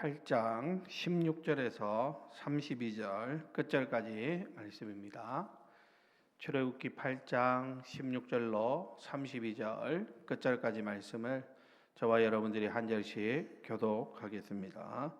8장 16절에서 32절 끝절까지 말씀입니다. 출애굽기 8장 16절로 32절 끝절까지 말씀을 저와 여러분들이 한 절씩 교독하겠습니다.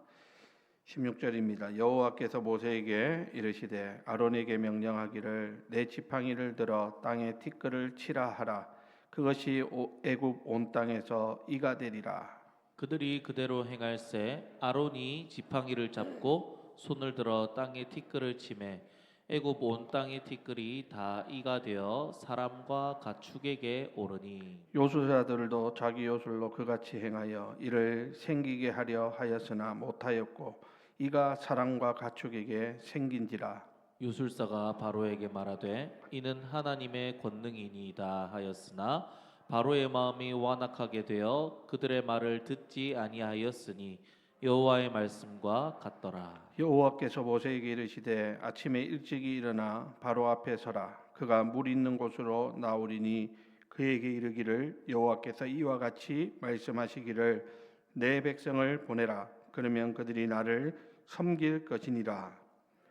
16절입니다. 여호와께서 모세에게 이르시되 아론에게 명령하기를 내 지팡이를 들어 땅에 티끌을 치라 하라. 그것이 애굽 온 땅에서 이가 되리라. 그들이 그대로 행할세 아론이 지팡이를 잡고 손을 들어 땅에 티끌을 치매 애굽 온 땅의 티끌이 다 이가 되어 사람과 가축에게 오르니 요술자들도 자기 요술로 그같이 행하여 이를 생기게 하려 하였으나 못하였고 이가 사람과 가축에게 생긴지라. 요술사가 바로에게 말하되 이는 하나님의 권능이니이다 하였으나 바로의 마음이 완악하게 되어 그들의 말을 듣지 아니하였으니 여호와의 말씀과 같더라. 여호와께서 모세에게 이르시되 아침에 일찍이 일어나 바로 앞에 서라. 그가 물 있는 곳으로 나오리니 그에게 이르기를 여호와께서 이와 같이 말씀하시기를 내 백성을 보내라. 그러면 그들이 나를 섬길 것이니라.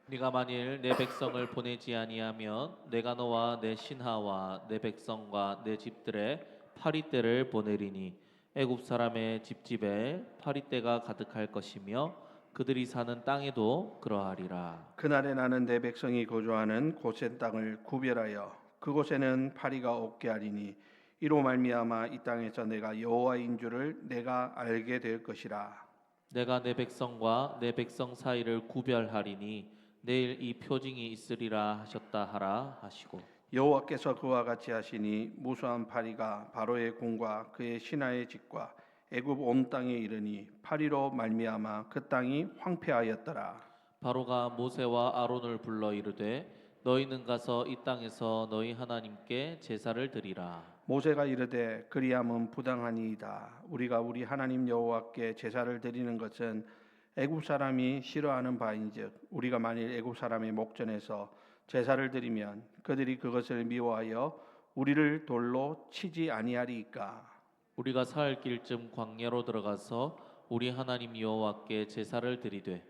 네가 만일 내 백성을 보내지 아니하면 내가 너와 내 신하와 내 백성과 내 집들의 파리떼를 보내리니 애굽 사람의 집집에 파리떼가 가득할 것이며 그들이 사는 땅에도 그러하리라. 그날에 나는 내 백성이 거주하는 고센 땅을 구별하여 그곳에는 파리가 없게 하리니 이로 말미암아 이 땅에서 내가 여호와인 줄을 내가 알게 될 것이라. 내가 내 백성과 내 백성 사이를 구별하리니 내일 이 표징이 있으리라 하셨다 하라 하시고 여호와께서 그와 같이 하시니 무수한 파리가 바로의 궁과 그의 신하의 집과 애굽 온 땅에 이르니 파리로 말미암아 그 땅이 황폐하였더라. 바로가 모세와 아론을 불러 이르되 너희는 가서 이 땅에서 너희 하나님께 제사를 드리라. 모세가 이르되 그리함은 부당하니이다. 우리가 우리 하나님 여호와께 제사를 드리는 것은 애굽 사람이 싫어하는 바인즉 우리가 만일 애굽 사람의 목전에서 제사를 드리면 그들이 그것을 미워하여 우리를 돌로 치지 아니하리이까. 우리가 사흘 길쯤 광야로 들어가서 우리 하나님 여호와께 제사를 드리되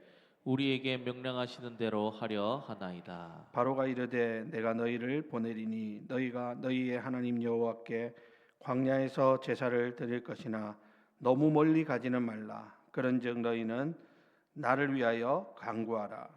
우리에게 명령하시는 대로 하려 하나이다. 바로가 이르되 내가 너희를 보내리니 너희가 너희의 하나님 여호와께 광야에서 제사를 드릴 것이나 너무 멀리 가지는 말라. 그런즉 너희는 나를 위하여 간구하라.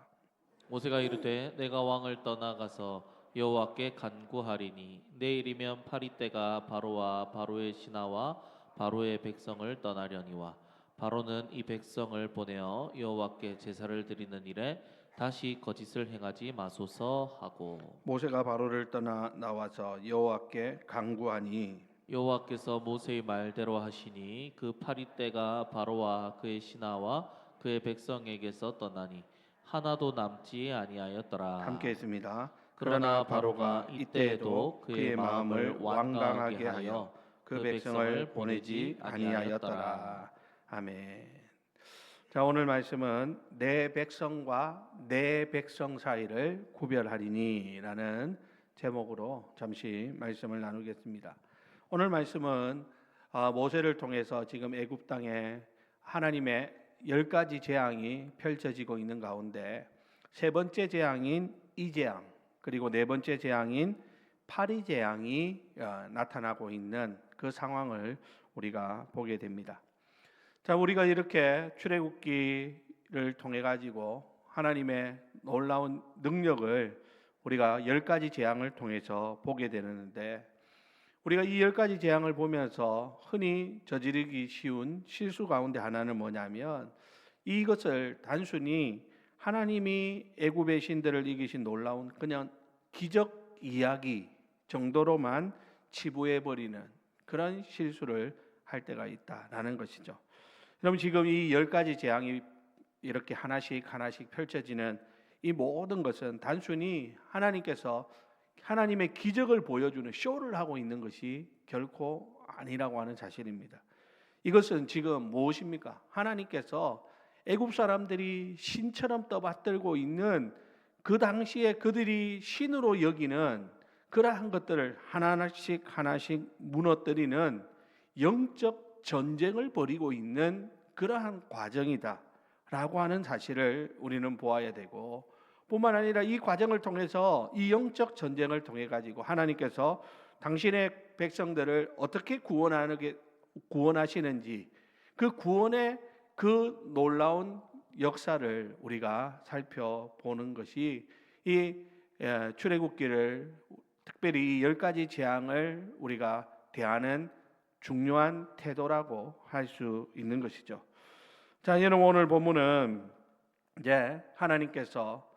모세가 이르되 내가 왕을 떠나가서 여호와께 간구하리니 내일이면 파리떼가 바로와 바로의 신하와 바로의 백성을 떠나려니와 바로는 이 백성을 보내어 여호와께 제사를 드리는 일에 다시 거짓을 행하지 마소서 하고 모세가 바로를 떠나 나와서 여호와께 간구하니 여호와께서 모세의 말대로 하시니 그 파리떼가 바로와 그의 신하와 그의 백성에게서 떠나니 하나도 남지 아니하였더라. 함께 했습니다. 그러나 바로가 이때에도 그의 마음을 완강하게 하여 그 백성을 보내지 아니하였더라. 아멘. 자, 오늘 말씀은 내 백성과 내 백성 사이를 구별하리니라는 제목으로 잠시 말씀을 나누겠습니다. 오늘 말씀은 모세를 통해서 지금 애굽 땅에 하나님의 10가지 재앙이 펼쳐지고 있는 가운데 세 번째 재앙인 이 재앙 그리고 네 번째 재앙인 파리 재앙이 나타나고 있는 그 상황을 우리가 보게 됩니다. 자, 우리가 이렇게 출애굽기를 통해 가지고 하나님의 놀라운 능력을 우리가 10가지 재앙을 통해서 보게 되는데 우리가 이 10가지 재앙을 보면서 흔히 저지르기 쉬운 실수 가운데 하나는 뭐냐면 이것을 단순히 하나님이 애굽의 신들을 이기신 놀라운 그냥 기적 이야기 정도로만 치부해버리는 그런 실수를 할 때가 있다라는 것이죠. 여러분 지금 이 10가지 재앙이 이렇게 하나씩 펼쳐지는 이 모든 것은 단순히 하나님께서 하나님의 기적을 보여주는 쇼를 하고 있는 것이 결코 아니라고 하는 사실입니다. 이것은 지금 무엇입니까? 하나님께서 애굽 사람들이 신처럼 떠받들고 있는 그 당시에 그들이 신으로 여기는 그러한 것들을 하나씩 무너뜨리는 영적 전쟁을 벌이고 있는 그러한 과정이다 라고 하는 사실을 우리는 보아야 되고, 뿐만 아니라 이 과정을 통해서 이 영적 전쟁을 통해 가지고 하나님께서 당신의 백성들을 어떻게 구원하시는지, 그 구원의 그 놀라운 역사를 우리가 살펴보는 것이 이 출애굽기를, 특별히 이 10가지 재앙을 우리가 대하는 중요한 태도라고 할 수 있는 것이죠. 자, 여러분, 오늘 본문은 이제 하나님께서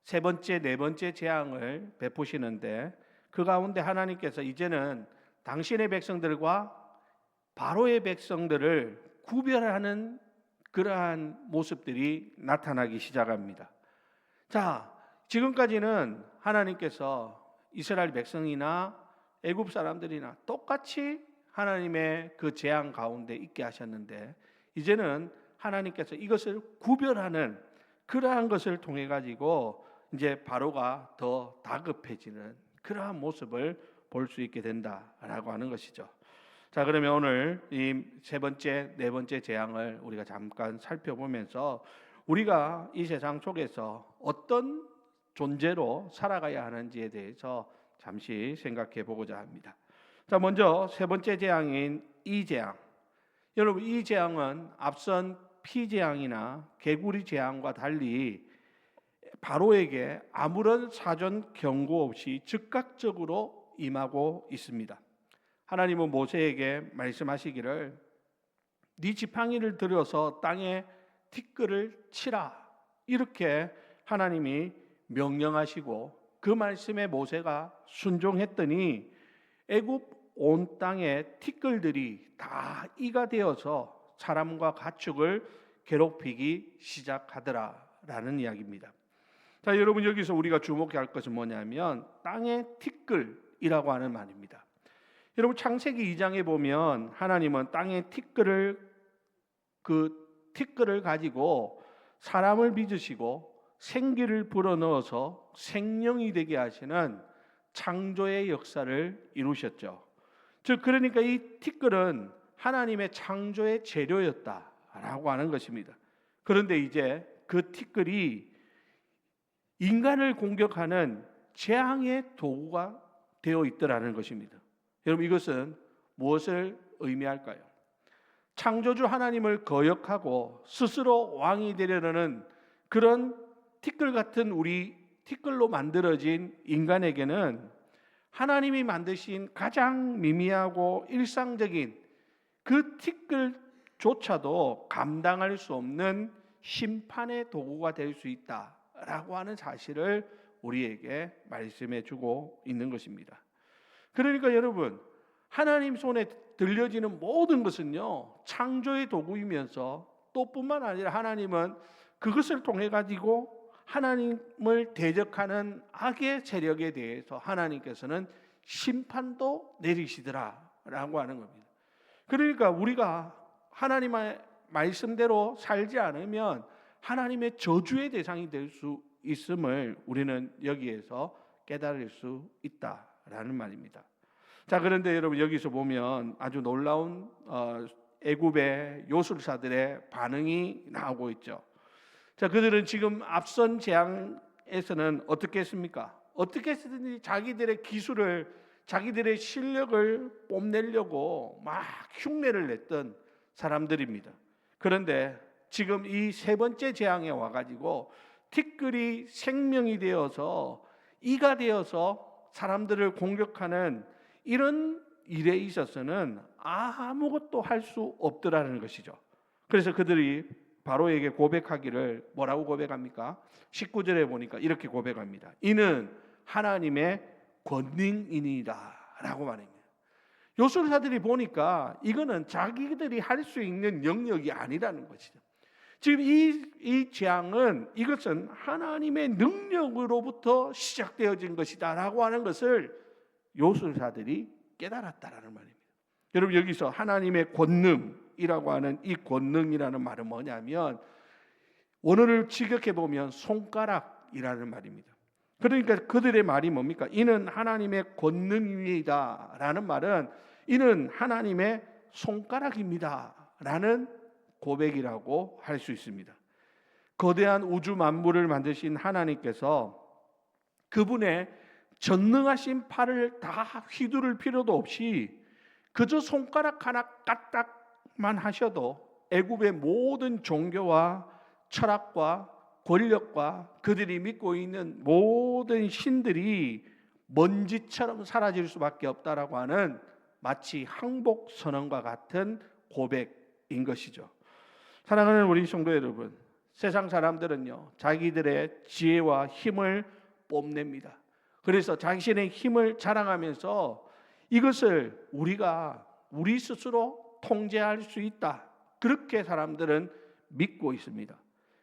세 번째, 네 번째 재앙을 베푸시는데, 그 가운데 하나님께서 이제는 당신의 백성들과 바로의 백성들을 구별하는 그러한 모습들이 나타나기 시작합니다. 자, 지금까지는 하나님께서 이스라엘 백성이나 애굽 사람들이나 똑같이 하나님의 그 재앙 가운데 있게 하셨는데, 이제는 하나님께서 이것을 구별하는 그러한 것을 통해 가지고 이제 바로가 더 다급해지는 그러한 모습을 볼 수 있게 된다라고 하는 것이죠. 자, 그러면 오늘 이 세 번째, 네 번째 재앙을 우리가 잠깐 살펴보면서 우리가 이 세상 속에서 어떤 존재로 살아가야 하는지에 대해서 잠시 생각해 보고자 합니다. 자, 먼저 세 번째 재앙인 이 재앙. 여러분, 이 재앙은 앞선 피 재앙이나 개구리 재앙과 달리 바로에게 아무런 사전 경고 없이 즉각적으로 임하고 있습니다. 하나님은 모세에게 말씀하시기를 네 지팡이를 들여서 땅에 티끌을 치라, 이렇게 하나님이 명령하시고, 그 말씀에 모세가 순종했더니 애굽 온 땅에 티끌들이 다 이가 되어서 사람과 가축을 괴롭히기 시작하더라라는 이야기입니다. 자, 여러분, 여기서 우리가 주목해야 할 것은 뭐냐면 땅의 티끌이라고 하는 말입니다. 여러분, 창세기 2장에 보면 하나님은 땅의 티끌을 가지고 사람을 빚으시고 생기를 불어넣어서 생명이 되게 하시는 창조의 역사를 이루셨죠. 즉, 그러니까 이 티끌은 하나님의 창조의 재료였다라고 하는 것입니다. 그런데 이제 그 티끌이 인간을 공격하는 재앙의 도구가 되어 있더라는 것입니다. 여러분, 이것은 무엇을 의미할까요? 창조주 하나님을 거역하고 스스로 왕이 되려는 그런 티끌 같은 우리 티끌로 만들어진 인간에게는 하나님이 만드신 가장 미미하고 일상적인 그 티끌조차도 감당할 수 없는 심판의 도구가 될 수 있다라고 하는 사실을 우리에게 말씀해 주고 있는 것입니다. 그러니까 여러분, 하나님 손에 들려지는 모든 것은요, 창조의 도구이면서 또 뿐만 아니라 하나님은 그것을 통해 가지고 하나님을 대적하는 악의 세력에 대해서 하나님께서는 심판도 내리시더라라고 하는 겁니다. 그러니까 우리가 하나님의 말씀대로 살지 않으면 하나님의 저주의 대상이 될 수 있음을 우리는 여기에서 깨달을 수 있다라는 말입니다. 자, 그런데 여러분, 여기서 보면 아주 놀라운 애굽의 요술사들의 반응이 나오고 있죠. 자, 그들은 지금 앞선 재앙에서는 어떻게 했습니까? 어떻게 했든지 자기들의 기술을, 자기들의 실력을 뽐내려고 막 흉내를 냈던 사람들입니다. 그런데 지금 이 세 번째 재앙에 와가지고 티끌이 생명이 되어서 이가 되어서 사람들을 공격하는 이런 일에 있어서는 아무것도 할 수 없더라는 것이죠. 그래서 그들이 바로에게 고백하기를 뭐라고 고백합니까? 19절에 보니까 이렇게 고백합니다. 이는 하나님의 권능이니이다 라고 말합니다. 요술사들이 보니까 이거는 자기들이 할 수 있는 영역이 아니라는 것이죠. 지금 이 재앙은 이것은 하나님의 능력으로부터 시작되어진 것이다 라고 하는 것을 요술사들이 깨달았다라는 말입니다. 여러분, 여기서 하나님의 권능이라고 하는 이 권능이라는 말은 뭐냐면 원어를 직역해 보면 손가락이라는 말입니다. 그러니까 그들의 말이 뭡니까? 이는 하나님의 권능입니다 라는 말은 이는 하나님의 손가락입니다 라는 고백이라고 할 수 있습니다. 거대한 우주 만물을 만드신 하나님께서 그분의 전능하신 팔을 다 휘두를 필요도 없이 그저 손가락 하나 까딱만 하셔도 애굽의 모든 종교와 철학과 권력과 그들이 믿고 있는 모든 신들이 먼지처럼 사라질 수밖에 없다라고 하는 마치 항복 선언과 같은 고백인 것이죠. 사랑하는 우리 성도 여러분, 세상 사람들은요 자기들의 지혜와 힘을 뽐냅니다. 그래서 자신의 힘을 자랑하면서 이것을 우리 스스로 통제할 수 있다, 그렇게 사람들은 믿고 있습니다.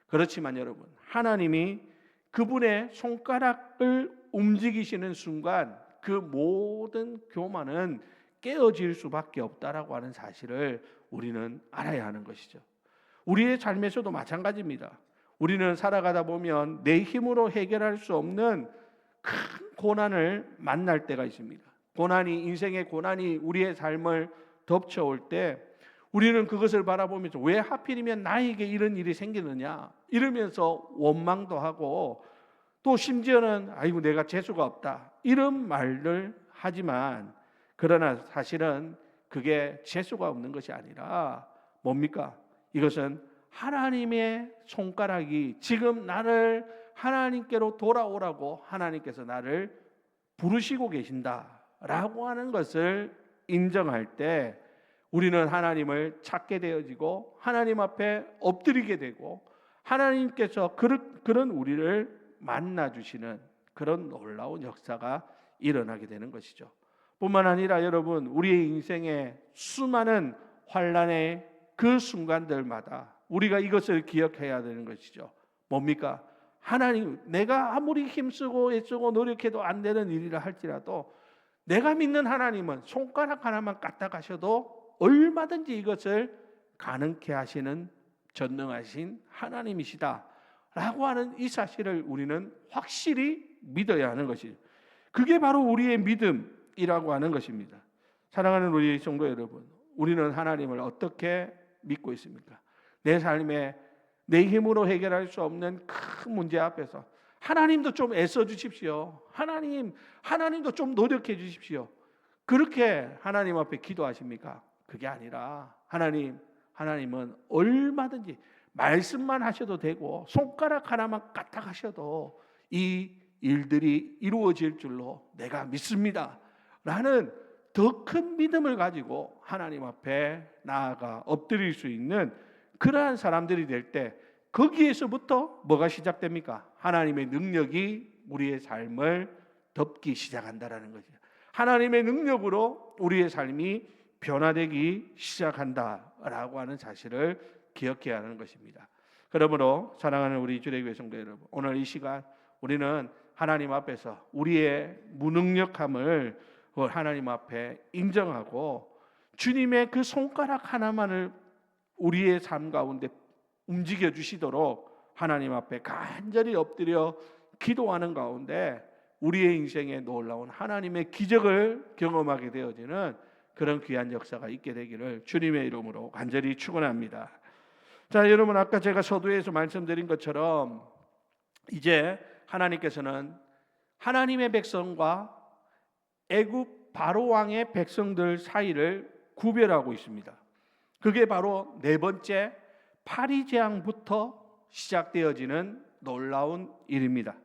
그렇지만 여러분, 하나님이 그분의 손가락을 움직이시는 순간 그 모든 교만은 깨어질 수밖에 없다라고 하는 사실을 우리는 알아야 하는 것이죠. 우리의 삶에서도 마찬가지입니다. 우리는 살아가다 보면 내 힘으로 해결할 수 없는 큰 고난을 만날 때가 있습니다. 인생의 고난이 우리의 삶을 덮쳐올 때 우리는 그것을 바라보면서 왜 하필이면 나에게 이런 일이 생기느냐 이러면서 원망도 하고, 또 심지어는 아이고 내가 재수가 없다 이런 말을 하지만, 그러나 사실은 그게 재수가 없는 것이 아니라 뭡니까? 이것은 하나님의 손가락이 지금 나를 하나님께로 돌아오라고 하나님께서 나를 부르시고 계신다라고 하는 것을 인정할 때 우리는 하나님을 찾게 되어지고 하나님 앞에 엎드리게 되고, 하나님께서 그런 우리를 만나주시는 그런 놀라운 역사가 일어나게 되는 것이죠. 뿐만 아니라 여러분, 우리의 인생의 수많은 환난의 그 순간들마다 우리가 이것을 기억해야 되는 것이죠. 뭡니까? 하나님, 내가 아무리 힘쓰고 애쓰고 노력해도 안 되는 일이라 할지라도 내가 믿는 하나님은 손가락 하나만 까딱하셔도 얼마든지 이것을 가능케 하시는 전능하신 하나님이시다 라고 하는 이 사실을 우리는 확실히 믿어야 하는 것이죠. 그게 바로 우리의 믿음이라고 하는 것입니다. 사랑하는 우리 성도 여러분, 우리는 하나님을 어떻게 믿고 있습니까? 내 삶에 내 힘으로 해결할 수 없는 큰 문제 앞에서 하나님도 좀 애써 주십시오. 하나님도 좀 노력해 주십시오. 그렇게 하나님 앞에 기도하십니까? 그게 아니라 하나님은 얼마든지 말씀만 하셔도 되고 손가락 하나만 까딱하셔도 이 일들이 이루어질 줄로 내가 믿습니다 라는 더 큰 믿음을 가지고 하나님 앞에 나아가 엎드릴 수 있는 그러한 사람들이 될 때, 거기에서부터 뭐가 시작됩니까? 하나님의 능력이 우리의 삶을 덮기 시작한다라는 거죠. 하나님의 능력으로 우리의 삶이 변화되기 시작한다라고 하는 사실을 기억해야 하는 것입니다. 그러므로 사랑하는 우리 주례교회 성도 여러분, 오늘 이 시간 우리는 하나님 앞에서 우리의 무능력함을 하나님 앞에 인정하고 주님의 그 손가락 하나만을 우리의 삶 가운데 움직여 주시도록 하나님 앞에 간절히 엎드려 기도하는 가운데 우리의 인생에 놀라운 하나님의 기적을 경험하게 되어지는 그런 귀한 역사가 있게 되기를 주님의 이름으로 간절히 축원합니다. 자, 여러분, 아까 제가 서두에서 말씀드린 것처럼 이제 하나님께서는 하나님의 백성과 애굽 바로 왕의 백성들 사이를 구별하고 있습니다. 그게 바로 네 번째 파리 재앙부터 시작되어지는 놀라운 일입니다.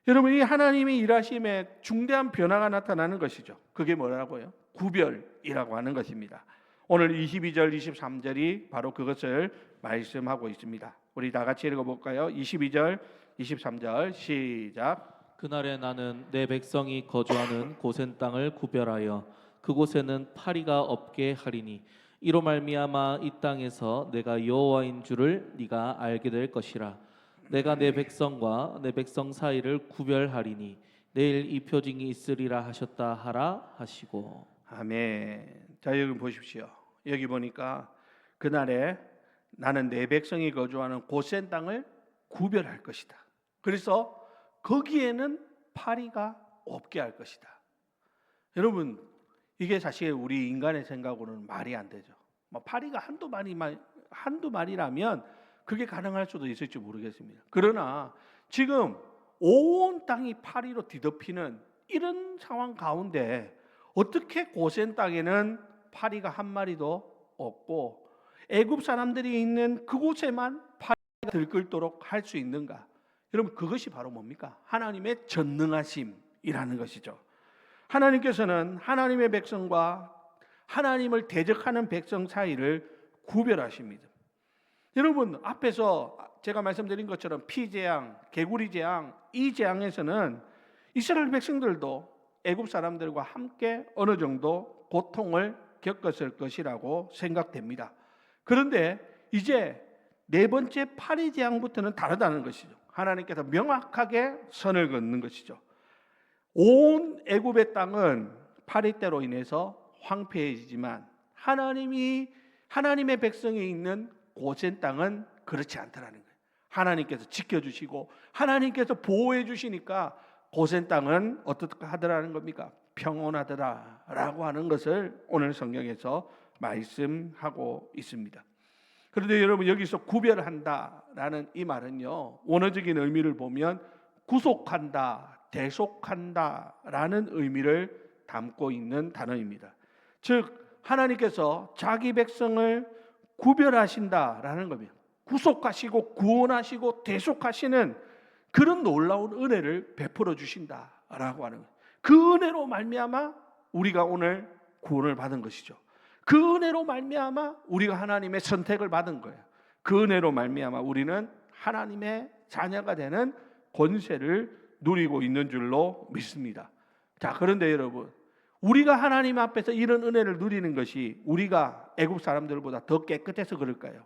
여러분, 이 하나님의 일하심에 중대한 변화가 나타나는 것이죠. 그게 뭐라고요? 구별이라고 하는 것입니다. 오늘 22절, 23절이 바로 그것을 말씀하고 있습니다. 우리 다 같이 읽어볼까요? 22절, 23절 시작. 그날에 나는 내 백성이 거주하는 고센 땅을 구별하여 그곳에는 파리가 없게 하리니 이로 말미암아 이 땅에서 내가 여호와인 줄을 네가 알게 될 것이라. 내가 내 백성과 내 백성 사이를 구별하리니 내일 이 표징이 있으리라 하셨다 하라 하시고. 아멘. 자, 여기 보십시오. 여기 보니까 그날에 나는 내 백성이 거주하는 고센 땅을 구별할 것이다. 그래서 거기에는 파리가 없게 할 것이다. 여러분, 이게 사실 우리 인간의 생각으로는 말이 안 되죠. 파리가 한두 마리라면 그게 가능할 수도 있을지 모르겠습니다. 그러나 지금 온 땅이 파리로 뒤덮이는 이런 상황 가운데 어떻게 고센 땅에는 파리가 한 마리도 없고 애굽 사람들이 있는 그곳에만 파리가 들끓도록 할 수 있는가? 여러분, 그것이 바로 뭡니까? 하나님의 전능하심이라는 것이죠. 하나님께서는 하나님의 백성과 하나님을 대적하는 백성 사이를 구별하십니다. 여러분, 앞에서 제가 말씀드린 것처럼 피재앙, 개구리 재앙, 이 재앙에서는 이스라엘 백성들도 애굽 사람들과 함께 어느 정도 고통을 겪었을 것이라고 생각됩니다. 그런데 이제 네 번째 파리 재앙부터는 다르다는 것이죠. 하나님께서 명확하게 선을 긋는 것이죠. 온 애굽의 땅은 파리때로 인해서 황폐해지지만 하나님의 백성이 있는 고센 땅은 그렇지 않다라는 거예요. 하나님께서 지켜주시고 하나님께서 보호해 주시니까 고센 땅은 어떻게 하더라는 겁니까? 평온하더라라고 하는 것을 오늘 성경에서 말씀하고 있습니다. 그런데 여러분, 여기서 구별한다라는 이 말은요, 원어적인 의미를 보면 구속한다, 대속한다라는 의미를 담고 있는 단어입니다. 즉 하나님께서 자기 백성을 구별하신다라는 겁니다. 구속하시고 구원하시고 대속하시는 그런 놀라운 은혜를 베풀어 주신다라고 하는 거예요. 그 은혜로 말미암아 우리가 오늘 구원을 받은 것이죠. 그 은혜로 말미암아 우리가 하나님의 선택을 받은 거예요. 그 은혜로 말미암아 우리는 하나님의 자녀가 되는 권세를 누리고 있는 줄로 믿습니다. 자, 그런데 여러분, 우리가 하나님 앞에서 이런 은혜를 누리는 것이 우리가 애굽 사람들보다 더 깨끗해서 그럴까요?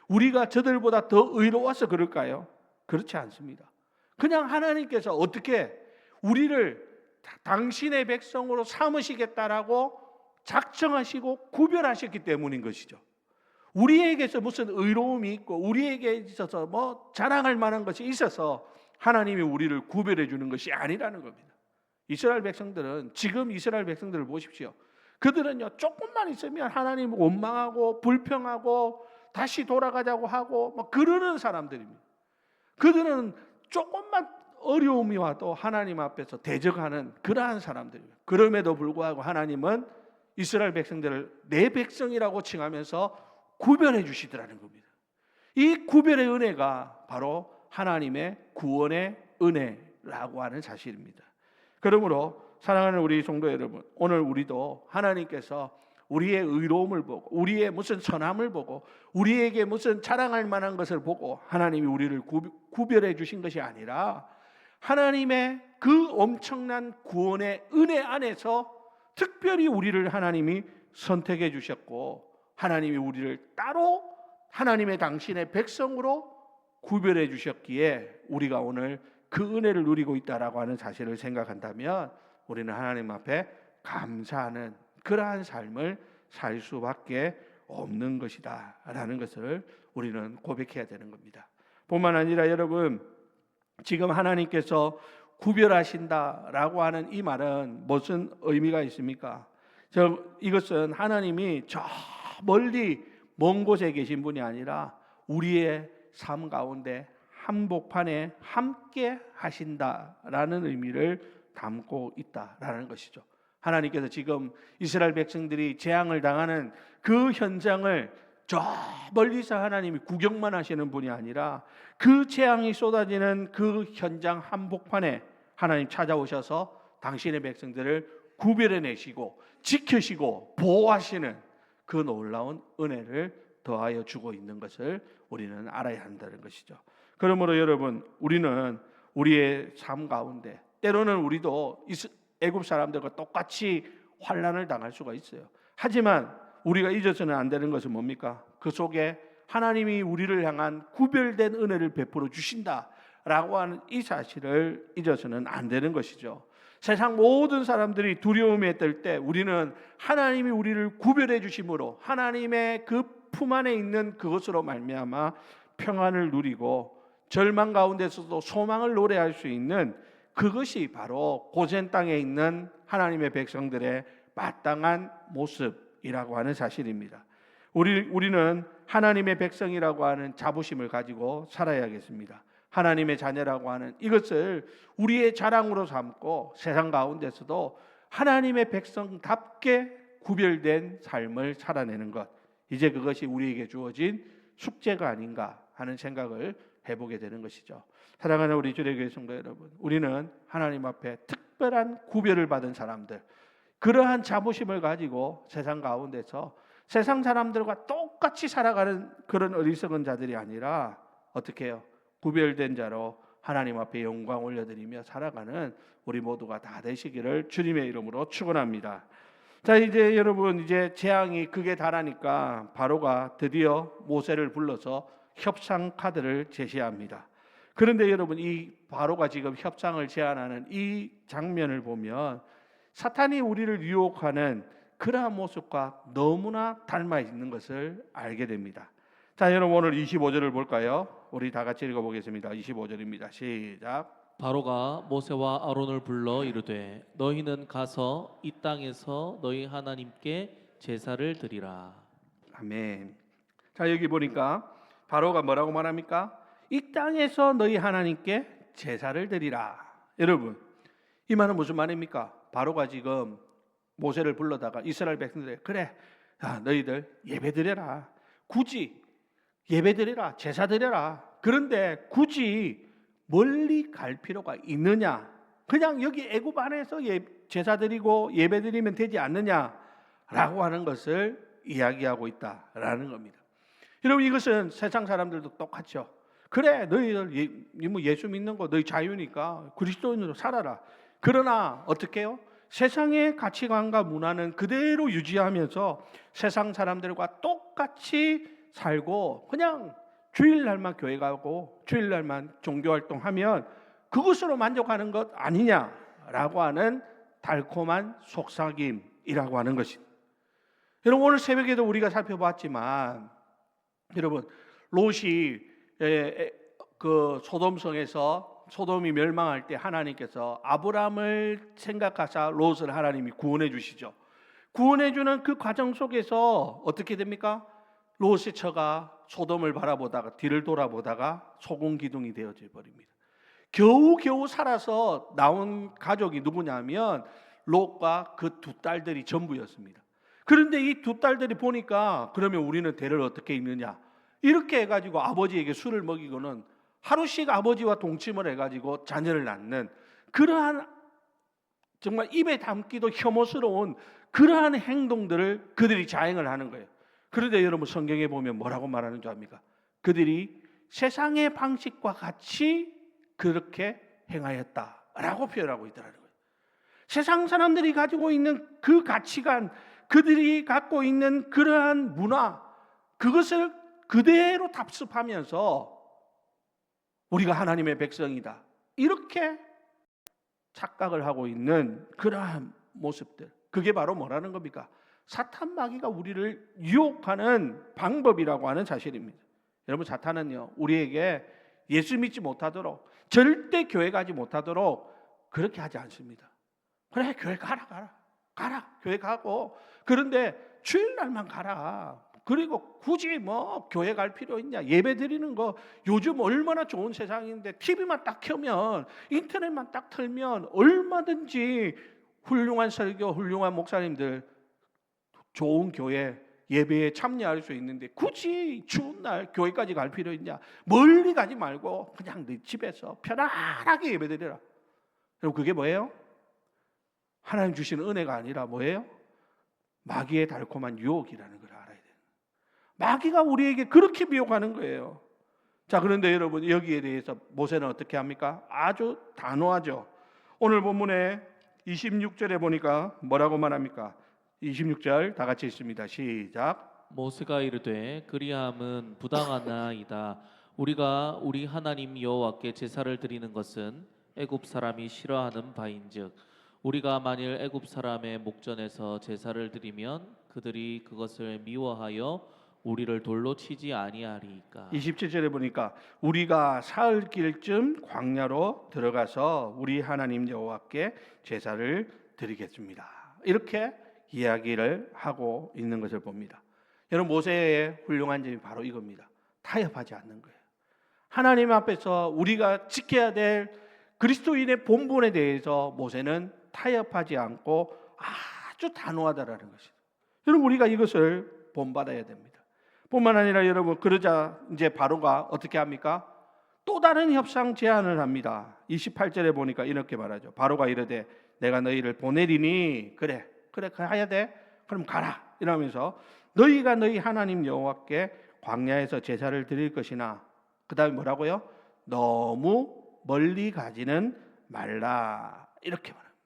우리가 저들보다 더 의로워서 그럴까요? 그렇지 않습니다. 그냥 하나님께서 어떻게 우리를 당신의 백성으로 삼으시겠다라고 작정하시고 구별하셨기 때문인 것이죠. 우리에게서 무슨 의로움이 있고 우리에게 있어서 뭐 자랑할 만한 것이 있어서 하나님이 우리를 구별해 주는 것이 아니라는 겁니다. 이스라엘 백성들은, 지금 이스라엘 백성들을 보십시오. 그들은요, 조금만 있으면 하나님을 원망하고 불평하고 다시 돌아가자고 하고 막 그러는 사람들입니다. 그들은 조금만 어려움이 와도 하나님 앞에서 대적하는 그러한 사람들입니다. 그럼에도 불구하고 하나님은 이스라엘 백성들을 내 백성이라고 칭하면서 구별해 주시더라는 겁니다. 이 구별의 은혜가 바로 하나님의 구원의 은혜라고 하는 사실입니다. 그러므로 사랑하는 우리 성도 여러분, 오늘 우리도 하나님께서 우리의 의로움을 보고 우리의 무슨 선함을 보고 우리에게 무슨 자랑할 만한 것을 보고 하나님이 우리를 구별해 주신 것이 아니라 하나님의 그 엄청난 구원의 은혜 안에서 특별히 우리를 하나님이 선택해 주셨고 하나님이 우리를 따로 하나님의 당신의 백성으로 구별해 주셨기에 우리가 오늘 그 은혜를 누리고 있다라고 하는 사실을 생각한다면 우리는 하나님 앞에 감사하는 그러한 삶을 살 수밖에 없는 것이다 라는 것을 우리는 고백해야 되는 겁니다. 뿐만 아니라 여러분, 지금 하나님께서 구별하신다라고 하는 이 말은 무슨 의미가 있습니까? 이것은 하나님이 저 멀리 먼 곳에 계신 분이 아니라 우리의 삶 가운데 한복판에 함께 하신다라는 의미를 담고 있다라는 것이죠. 하나님께서 지금 이스라엘 백성들이 재앙을 당하는 그 현장을 저 멀리서 하나님이 구경만 하시는 분이 아니라 그 재앙이 쏟아지는 그 현장 한복판에 하나님 찾아오셔서 당신의 백성들을 구별해내시고 지키시고 보호하시는 그 놀라운 은혜를 더하여 주고 있는 것을 우리는 알아야 한다는 것이죠. 그러므로 여러분, 우리는 우리의 삶 가운데 때로는 우리도 애굽 사람들과 똑같이 환난을 당할 수가 있어요. 하지만 우리가 잊어서는 안 되는 것은 뭡니까? 그 속에 하나님이 우리를 향한 구별된 은혜를 베풀어 주신다라고 하는 이 사실을 잊어서는 안 되는 것이죠. 세상 모든 사람들이 두려움에 떨 때 우리는 하나님이 우리를 구별해 주심으로 하나님의 그 품 안에 있는 그것으로 말미암아 평안을 누리고 절망 가운데서도 소망을 노래할 수 있는 그것이 바로 고센 땅에 있는 하나님의 백성들의 마땅한 모습이라고 하는 사실입니다. 우리는 하나님의 백성이라고 하는 자부심을 가지고 살아야겠습니다. 하나님의 자녀라고 하는 이것을 우리의 자랑으로 삼고 세상 가운데서도 하나님의 백성답게 구별된 삶을 살아내는 것, 이제 그것이 우리에게 주어진 숙제가 아닌가 하는 생각을 해보게 되는 것이죠. 사랑하는 우리 주례교회 성도 여러분, 우리는 하나님 앞에 특별한 구별을 받은 사람들, 그러한 자부심을 가지고 세상 가운데서 세상 사람들과 똑같이 살아가는 그런 어리석은 자들이 아니라 어떻게 해요? 구별된 자로 하나님 앞에 영광 올려드리며 살아가는 우리 모두가 다 되시기를 주님의 이름으로 축원합니다. 자, 이제 여러분, 이제 재앙이 극에 달하니까 바로가 드디어 모세를 불러서 협상 카드를 제시합니다. 그런데 여러분, 이 바로가 지금 협상을 제안하는 이 장면을 보면 사탄이 우리를 유혹하는 그러한 모습과 너무나 닮아 있는 것을 알게 됩니다. 자, 여러분, 오늘 25절을 볼까요? 우리 다 같이 읽어보겠습니다. 25절입니다. 시작. 바로가 모세와 아론을 불러 이르되 너희는 가서 이 땅에서 너희 하나님께 제사를 드리라. 아멘. 자, 여기 보니까 바로가 뭐라고 말합니까? 이 땅에서 너희 하나님께 제사를 드리라. 여러분, 이 말은 무슨 말입니까? 바로가 지금 모세를 불러다가 이스라엘 백성들에게 그래, 너희들 예배 드려라. 굳이 예배 드려라. 제사 드려라. 그런데 굳이 멀리 갈 필요가 있느냐? 그냥 여기 애굽 안에서 제사 드리고 예배 드리면 되지 않느냐라고 하는 것을 이야기하고 있다라는 겁니다. 여러분, 이것은 세상 사람들도 똑같죠. 그래, 너희들 예수 믿는 거 너희 자유니까 그리스도인으로 살아라. 그러나 어떻게 해요? 세상의 가치관과 문화는 그대로 유지하면서 세상 사람들과 똑같이 살고 그냥 주일날만 교회 가고 주일날만 종교활동하면 그것으로 만족하는 것 아니냐라고 하는 달콤한 속삭임이라고 하는 것입니다. 여러분, 오늘 새벽에도 우리가 살펴봤지만 여러분, 롯이 그 소돔성에서 소돔이 멸망할 때 하나님께서 아브라함을 생각하사 롯을 하나님이 구원해 주시죠. 구원해 주는 그 과정 속에서 어떻게 됩니까? 롯의 처가 소돔을 바라보다가 뒤를 돌아보다가 소금 기둥이 되어져 버립니다. 겨우겨우 살아서 나온 가족이 누구냐면 롯과 그 두 딸들이 전부였습니다. 그런데 이 두 딸들이 보니까 그러면 우리는 대를 어떻게 읽느냐, 이렇게 해가지고 아버지에게 술을 먹이고는 하루씩 아버지와 동침을 해가지고 자녀를 낳는 그러한 정말 입에 담기도 혐오스러운 그러한 행동들을 그들이 자행을 하는 거예요. 그런데 여러분, 성경에 보면 뭐라고 말하는 줄 압니까? 그들이 세상의 방식과 같이 그렇게 행하였다라고 표현하고 있더라는 거예요. 세상 사람들이 가지고 있는 그 가치관, 그들이 갖고 있는 그러한 문화, 그것을 그대로 답습하면서 우리가 하나님의 백성이다, 이렇게 착각을 하고 있는 그러한 모습들, 그게 바로 뭐라는 겁니까? 사탄 마귀가 우리를 유혹하는 방법이라고 하는 사실입니다. 여러분, 사탄은요, 우리에게 예수 믿지 못하도록, 절대 교회 가지 못하도록 그렇게 하지 않습니다. 그래, 교회 가라 교회 가고, 그런데 주일날만 가라. 그리고 굳이 뭐 교회 갈 필요 있냐? 예배 드리는 거 요즘 얼마나 좋은 세상인데 TV만 딱 켜면, 인터넷만 딱 틀면 얼마든지 훌륭한 설교, 훌륭한 목사님들 좋은 교회 예배에 참여할 수 있는데 굳이 추운 날 교회까지 갈 필요 있냐? 멀리 가지 말고 그냥 네 집에서 편안하게 예배 드려라. 그리고 그게 뭐예요? 하나님 주시는 은혜가 아니라 뭐예요? 마귀의 달콤한 유혹이라는 걸 알아야 돼요. 마귀가 우리에게 그렇게 미혹하는 거예요. 자, 그런데 여러분, 여기에 대해서 모세는 어떻게 합니까? 아주 단호하죠. 오늘 본문에 26절에 보니까 뭐라고 말합니까? 26절 다 같이 읽습니다. 시작. 모세가 이르되 그리함은 부당하나이다. 우리가 우리 하나님 여호와께 제사를 드리는 것은 애굽 사람이 싫어하는 바인즉 우리가 만일 애굽 사람의 목전에서 제사를 드리면 그들이 그것을 미워하여 우리를 돌로 치지 아니하리이까. 27절에 보니까 우리가 사흘길쯤 광야로 들어가서 우리 하나님 여호와께 제사를 드리겠습니다, 이렇게 이야기를 하고 있는 것을 봅니다. 여러분, 모세의 훌륭한 점이 바로 이겁니다. 타협하지 않는 거예요. 하나님 앞에서 우리가 지켜야 될 그리스도인의 본분에 대해서 모세는 타협하지 않고 아주 단호하다라는 것이죠. 여러분, 우리가 이것을 본받아야 됩니다. 뿐만 아니라 여러분, 그러자 이제 바로가 어떻게 합니까? 또 다른 협상 제안을 합니다. 28절에 보니까 이렇게 말하죠. 바로가 이르되 내가 너희를 보내리니 그래 가야 돼. 그럼 가라. 이러면서 너희가 너희 하나님 여호와께 광야에서 제사를 드릴 것이나, 그 다음에 뭐라고요? 너무 멀리 가지는 말라. 이렇게 말합니다.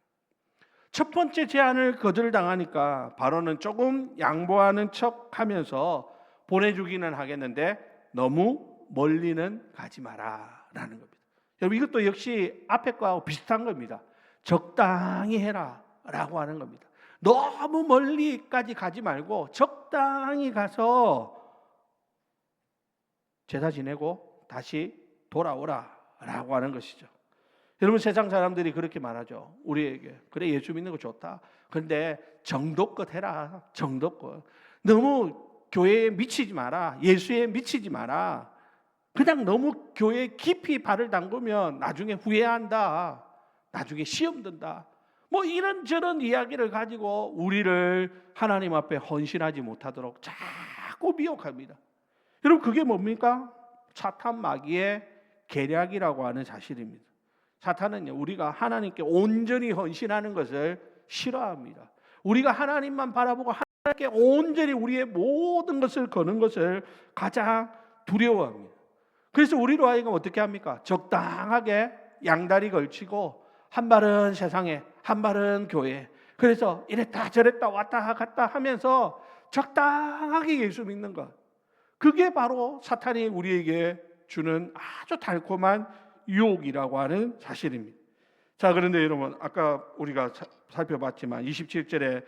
첫 번째 제안을 거절당하니까 바로는 조금 양보하는 척하면서 보내주기는 하겠는데 너무 멀리는 가지 마라 라는 겁니다. 여러분, 이것도 역시 앞에 거하고 비슷한 겁니다. 적당히 해라 라고 하는 겁니다. 너무 멀리까지 가지 말고 적당히 가서 제사 지내고 다시 돌아오라 라고 하는 것이죠. 여러분, 세상 사람들이 그렇게 말하죠. 우리에게 그래, 예수 믿는 거 좋다. 그런데 정도껏 해라. 정도껏. 너무 교회에 미치지 마라. 예수에 미치지 마라. 그냥 너무 교회에 깊이 발을 담그면 나중에 후회한다. 나중에 시험 든다. 뭐 이런저런 이야기를 가지고 우리를 하나님 앞에 헌신하지 못하도록 자꾸 미혹합니다. 여러분, 그게 뭡니까? 사탄 마귀의 계략이라고 하는 사실입니다. 사탄은요, 우리가 하나님께 온전히 헌신하는 것을 싫어합니다. 우리가 하나님만 바라보고 하나님께 온전히 우리의 모든 것을 거는 것을 가장 두려워합니다. 그래서 우리로 하여금 어떻게 합니까? 적당하게 양다리 걸치고 한 발은 세상에, 한 발은 교회에. 그래서 이랬다 저랬다 왔다 갔다 하면서 적당하게 예수 믿는 것. 그게 바로 사탄이 우리에게 주는 아주 달콤한 유혹이라고 하는 사실입니다. 자, 그런데 여러분, 아까 우리가 살펴봤지만 27절에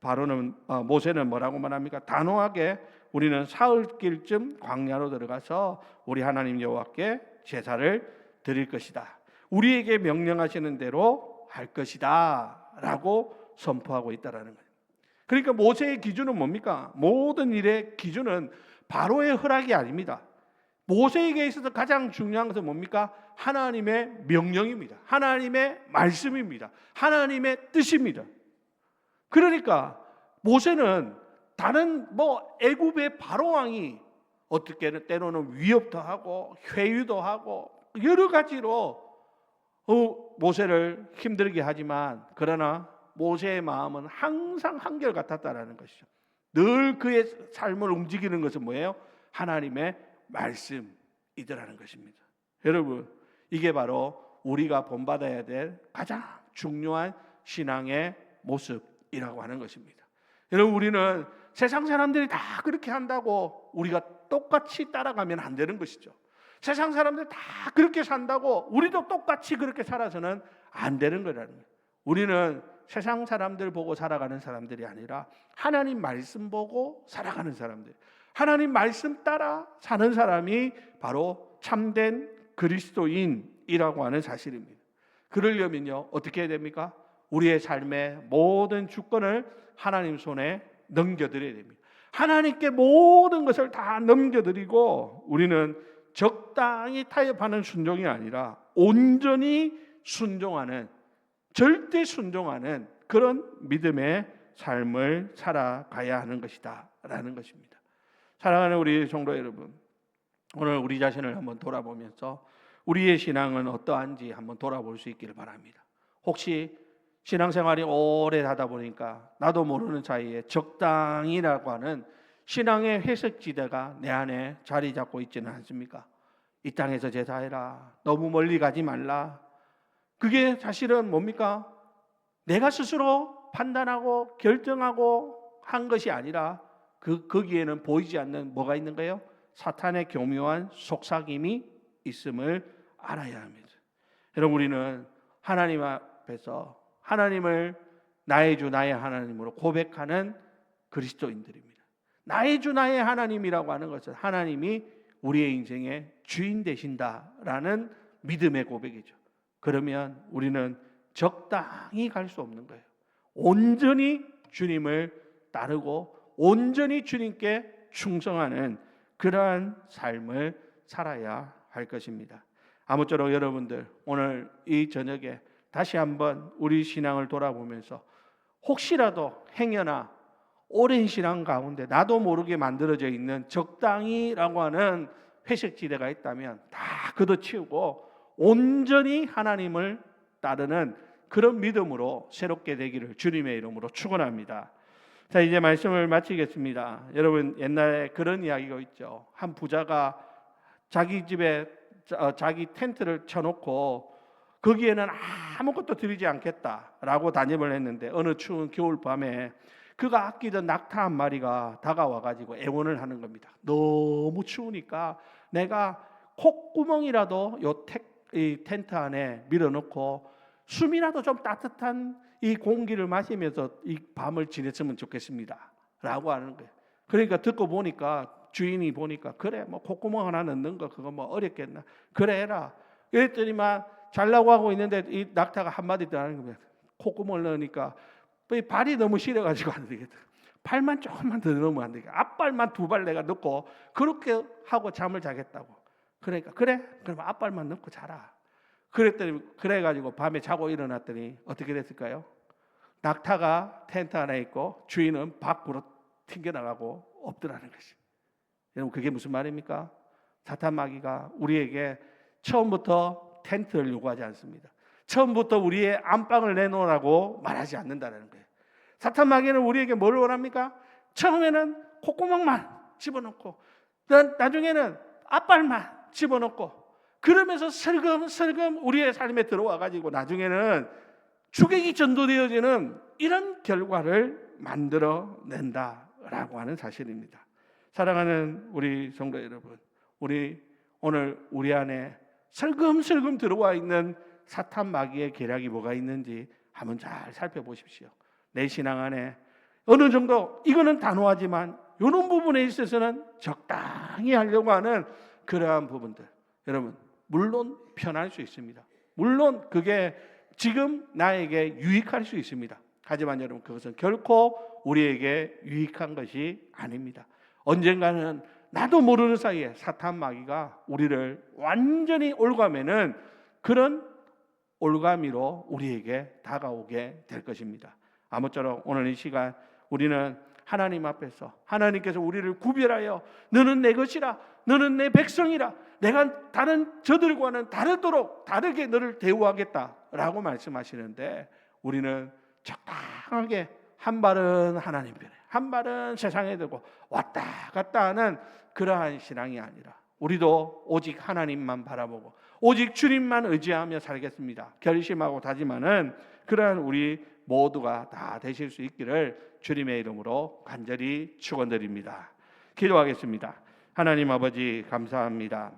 바로는 모세는 뭐라고 말합니까? 단호하게 우리는 사흘길쯤 광야로 들어가서 우리 하나님 여호와께 제사를 드릴 것이다. 우리에게 명령하시는 대로 할 것이다 라고 선포하고 있다라는 거예요. 그러니까 모세의 기준은 뭡니까? 모든 일의 기준은 바로의 허락이 아닙니다. 모세에게 있어서 가장 중요한 것은 뭡니까? 하나님의 명령입니다. 하나님의 말씀입니다. 하나님의 뜻입니다. 그러니까 모세는 다른 애굽의 바로 왕이 어떻게 때로는 위협도 하고 회유도 하고 여러 가지로 모세를 힘들게 하지만, 그러나 모세의 마음은 항상 한결같았다라는 것이죠. 늘 그의 삶을 움직이는 것은 뭐예요? 하나님의 말씀이더라는 것입니다. 여러분, 이게 바로 우리가 본받아야 될 가장 중요한 신앙의 모습이라고 하는 것입니다. 여러분, 우리는 세상 사람들이 다 그렇게 한다고 우리가 똑같이 따라가면 안 되는 것이죠. 세상 사람들 다 그렇게 산다고 우리도 똑같이 그렇게 살아서는 안 되는 거라는 거예요. 우리는 세상 사람들 보고 살아가는 사람들이 아니라 하나님 말씀 보고 살아가는 사람들, 하나님 말씀 따라 사는 사람이 바로 참된 그리스도인이라고 하는 사실입니다. 그러려면요, 어떻게 해야 됩니까? 우리의 삶의 모든 주권을 하나님 손에 넘겨드려야 됩니다. 하나님께 모든 것을 다 넘겨드리고 우리는 적당히 타협하는 순종이 아니라 온전히 순종하는, 절대 순종하는 그런 믿음의 삶을 살아가야 하는 것이다 라는 것입니다. 사랑하는 우리 성도 여러분, 오늘 우리 자신을 한번 돌아보면서 우리의 신앙은 어떠한지 한번 돌아볼 수 있기를 바랍니다. 혹시 신앙생활이 오래 하다 보니까 나도 모르는 사이에 적당이라고 하는 신앙의 회색지대가 내 안에 자리 잡고 있지는 않습니까? 이 땅에서 제사해라, 너무 멀리 가지 말라. 그게 사실은 뭡니까? 내가 스스로 판단하고 결정하고 한 것이 아니라 거기에는 보이지 않는 뭐가 있는 거예요? 사탄의 교묘한 속삭임이 있음을 알아야 합니다. 여러분, 우리는 하나님 앞에서 하나님을 나의 주 나의 하나님으로 고백하는 그리스도인들입니다. 나의 주 나의 하나님이라고 하는 것은 하나님이 우리의 인생의 주인 되신다라는 믿음의 고백이죠. 그러면 우리는 적당히 갈 수 없는 거예요. 온전히 주님을 따르고 온전히 주님께 충성하는 그러한 삶을 살아야 할 것입니다. 아무쪼록 여러분들 오늘 이 저녁에 다시 한번 우리 신앙을 돌아보면서 혹시라도 행여나 오랜 신앙 가운데 나도 모르게 만들어져 있는 적당히라고 하는 회색지대가 있다면 다 걷어치우고 온전히 하나님을 따르는 그런 믿음으로 새롭게 되기를 주님의 이름으로 축원합니다. 자, 이제 말씀을 마치겠습니다. 여러분, 옛날에 그런 이야기가 있죠. 한 부자가 자기 집에 자기 텐트를 쳐놓고 거기에는 아무것도 들이지 않겠다라고 단협을 했는데 어느 추운 겨울 밤에 그가 아끼던 낙타 한 마리가 다가와 가지고 애원을 하는 겁니다. 너무 추우니까 내가 콧구멍이라도 이 텐트 안에 밀어넣고 숨이라도 좀 따뜻한 이 공기를 마시면서 이 밤을 지냈으면 좋겠습니다 라고 하는 거예요. 그러니까 듣고 보니까 주인이 보니까 그래 뭐 콧구멍 하나 넣는 거 그거 뭐 어렵겠나, 그래 해라 이랬더니만 잘라고 하고 있는데 이 낙타가 한마디 더 하는 거예요. 콧구멍을 넣으니까 발이 너무 시려가지고 안 되겠다. 발만 조금만 더 넣으면 안 되겠다. 앞발만 2발 내가 넣고 그렇게 하고 잠을 자겠다고. 그러니까 그래 그럼 앞발만 넣고 자라. 그랬더니 그래가지고 밤에 자고 일어났더니 어떻게 됐을까요? 낙타가 텐트 안에 있고 주인은 밖으로 튕겨나가고 없더라는 것이. 여러분, 그게 무슨 말입니까? 사탄 마귀가 우리에게 처음부터 텐트를 요구하지 않습니다. 처음부터 우리의 안방을 내놓으라고 말하지 않는다는 거예요. 사탄 마귀는 우리에게 뭘 원합니까? 처음에는 콧구멍만 집어넣고 나중에는 앞발만 집어넣고 그러면서 슬금슬금 우리의 삶에 들어와 가지고 나중에는 주객이 전도되어지는 이런 결과를 만들어낸다라고 하는 사실입니다. 사랑하는 우리 성도 여러분, 우리 오늘 우리 안에 슬금슬금 들어와 있는 사탄 마귀의 계략이 뭐가 있는지 한번 잘 살펴보십시오. 내 신앙 안에 어느 정도 이거는 단호하지만 이런 부분에 있어서는 적당히 하려고 하는 그러한 부분들, 여러분 물론 편할 수 있습니다. 물론 그게 지금 나에게 유익할 수 있습니다. 하지만 여러분 그것은 결코 우리에게 유익한 것이 아닙니다. 언젠가는 나도 모르는 사이에 사탄 마귀가 우리를 완전히 올가매는 그런 올가미로 우리에게 다가오게 될 것입니다. 아무쪼록 오늘 이 시간 우리는 하나님 앞에서 하나님께서 우리를 구별하여 너는 내 것이라, 너는 내 백성이라, 내가 다른 저들과는 다르도록 다르게 너를 대우하겠다라고 말씀하시는데 우리는 적당하게 한 발은 하나님 편에 한 발은 세상에 두고 왔다 갔다 하는 그러한 신앙이 아니라 우리도 오직 하나님만 바라보고 오직 주님만 의지하며 살겠습니다 결심하고 다짐하는 그러한 우리 모두가 다 되실 수 있기를 주님의 이름으로 간절히 축원드립니다. 기도하겠습니다. 하나님 아버지 감사합니다.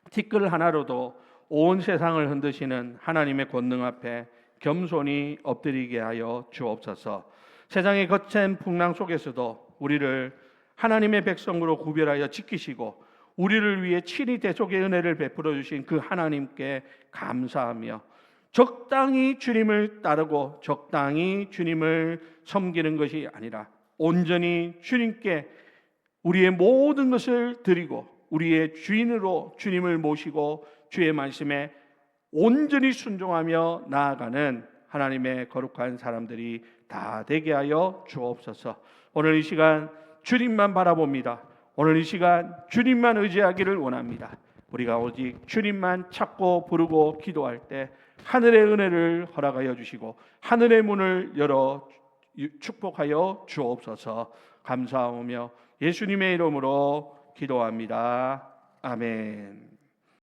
티끌 하나로도 온 세상을 흔드시는 하나님의 권능 앞에 겸손히 엎드리게 하여 주옵소서. 세상의 거센 풍랑 속에서도 우리를 하나님의 백성으로 구별하여 지키시고 우리를 위해 친히 대속의 은혜를 베풀어 주신 그 하나님께 감사하며 적당히 주님을 따르고 적당히 주님을 섬기는 것이 아니라 온전히 주님께 우리의 모든 것을 드리고 우리의 주인으로 주님을 모시고 주의 말씀에 온전히 순종하며 나아가는 하나님의 거룩한 사람들이 다 되게 하여 주옵소서. 오늘 이 시간 주님만 바라봅니다. 오늘 이 시간 주님만 의지하기를 원합니다. 우리가 오직 주님만 찾고 부르고 기도할 때 하늘의 은혜를 허락하여 주시고 하늘의 문을 열어 축복하여 주옵소서. 감사하며 예수님의 이름으로 기도합니다. 아멘.